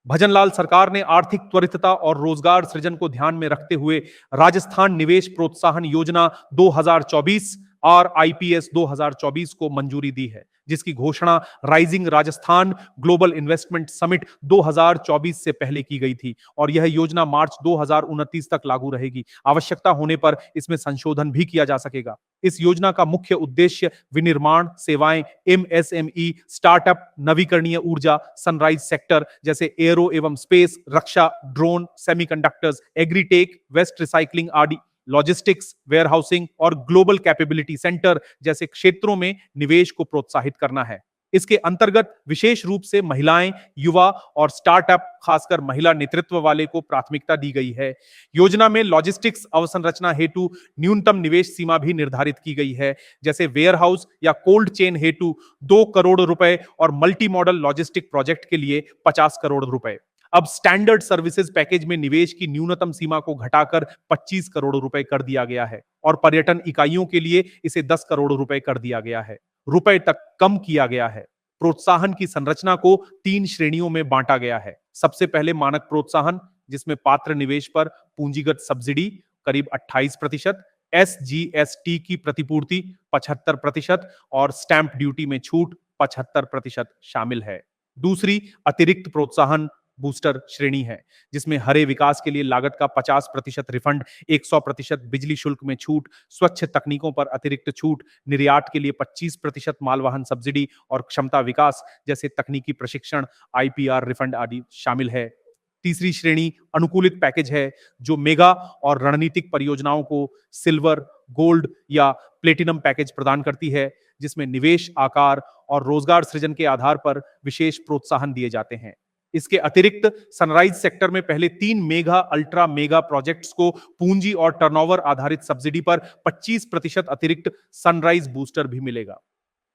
भजनलाल सरकार ने आर्थिक त्वरितता और रोजगार सृजन को ध्यान में रखते हुए राजस्थान निवेश प्रोत्साहन योजना 2024 और आईपीएस 2024 को मंजूरी दी है, जिसकी घोषणा rising Rajasthan global investment summit 2024 से पहले की गई थी और यह योजना मार्च 2029 तक लागू रहेगी। आवश्यकता होने पर इसमें संशोधन भी किया जा सकेगा। इस योजना का मुख्य उद्देश्य विनिर्माण सेवाएं, एमएसएमई, स्टार्टअप, नवीकरणीय ऊर्जा, सनराइज सेक्टर जैसे एयरो एवं स्पेस, रक्षा, drone, semiconductors, agritech, waste recycling आदि, लॉजिस्टिक्स, वेयरहाउसिंग और ग्लोबल कैपेबिलिटी सेंटर जैसे क्षेत्रों में निवेश को प्रोत्साहित करना है। इसके अंतर्गत विशेष रूप से महिलाएं, युवा और स्टार्टअप, खासकर महिला नेतृत्व वाले को प्राथमिकता दी गई है। योजना में लॉजिस्टिक्स अवसंरचना हेतु न्यूनतम निवेश सीमा भी निर्धारित की गई है, जैसे वेयरहाउस या कोल्ड चेन हेतु 2 करोड़ रुपए और मल्टी मॉडल लॉजिस्टिक प्रोजेक्ट के लिए 50 करोड़ रुपए। अब स्टैंडर्ड सर्विसेज पैकेज में निवेश की न्यूनतम सीमा को घटाकर 25 करोड़ रुपए कर दिया गया है और पर्यटन इकाइयों के लिए इसे 10 करोड़ रुपए कर दिया गया है, रुपए तक कम किया गया है। प्रोत्साहन की संरचना को 3 श्रेणियों में बांटा गया है। सबसे पहले मानक प्रोत्साहन, जिसमें पात्र निवेश पर पूंजीगत सब्सिडी करीब 28%, एसजीएसटी की प्रतिपूर्ति 75% और स्टैंप ड्यूटी में छूट 75% शामिल है। दूसरी अतिरिक्त प्रोत्साहन बूस्टर श्रेणी है, जिसमें हरे विकास के लिए लागत का 50% रिफंड, 100% बिजली शुल्क में छूट, स्वच्छ तकनीकों पर अतिरिक्त छूट, निर्यात के लिए 25% मालवाहन सब्सिडी और क्षमता विकास जैसे तकनीकी प्रशिक्षण, आईपीआर रिफंड आदि शामिल है। तीसरी श्रेणी अनुकूलित पैकेज है, जो मेगा और रणनीतिक परियोजनाओं को सिल्वर, गोल्ड या प्लेटिनम पैकेज प्रदान करती है, जिसमें निवेश आकार और रोजगार सृजन के आधार पर विशेष प्रोत्साहन दिए जाते हैं। इसके अतिरिक्त सनराइज सेक्टर में पहले 3 मेगा, अल्ट्रा मेगा प्रोजेक्ट्स को पूंजी और टर्नओवर आधारित सब्सिडी पर 25% अतिरिक्त सनराइज बूस्टर भी मिलेगा।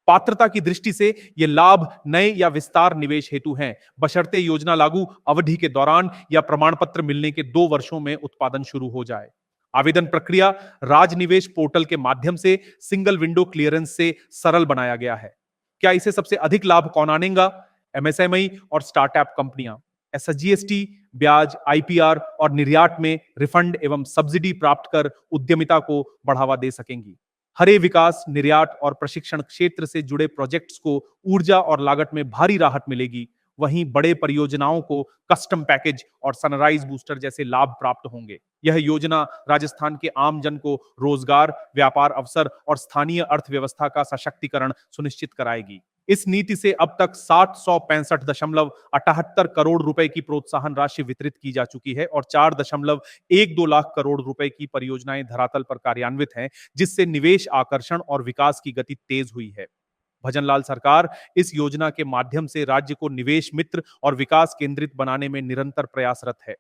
पात्रता की दृष्टि से ये लाभ नए या विस्तार निवेश हेतु हैं, बशर्ते योजना लागू अवधि के दौरान या प्रमाण पत्र मिलने के 2 वर्षों में उत्पादन शुरू हो जाए। आवेदन प्रक्रिया राजनिवेश पोर्टल के माध्यम से सिंगल विंडो क्लियरेंस से सरल बनाया गया है। क्या इसे सबसे अधिक लाभ कौन आनेगा? एमएसएमई और स्टार्टअप कंपनियां। एसजीएसटी, ब्याज, आईपीआर और निर्यात में रिफंड एवं सब्सिडी प्राप्त कर उद्यमिता को बढ़ावा दे सकेंगी। हरे विकास, निर्यात और प्रशिक्षण क्षेत्र से जुड़े प्रोजेक्ट्स को ऊर्जा और लागत में भारी राहत मिलेगी। वहीं बड़े परियोजनाओं को कस्टम पैकेज और सनराइज बूस्टर जैसे लाभ प्राप्त होंगे। यह योजना राजस्थान के आम जन को रोजगार, व्यापार अवसर और स्थानीय अर्थव्यवस्था का सशक्तिकरण सुनिश्चित कराएगी। इस नीति से अब तक 765.78 करोड़ रुपए की प्रोत्साहन राशि वितरित की जा चुकी है और 4.12 लाख करोड़ रुपए की परियोजनाएं धरातल पर कार्यान्वित हैं, जिससे निवेश आकर्षण और विकास की गति तेज हुई है। भजनलाल सरकार इस योजना के माध्यम से राज्य को निवेश मित्र और विकास केंद्रित बनाने में निरंतर प्रयासरत है।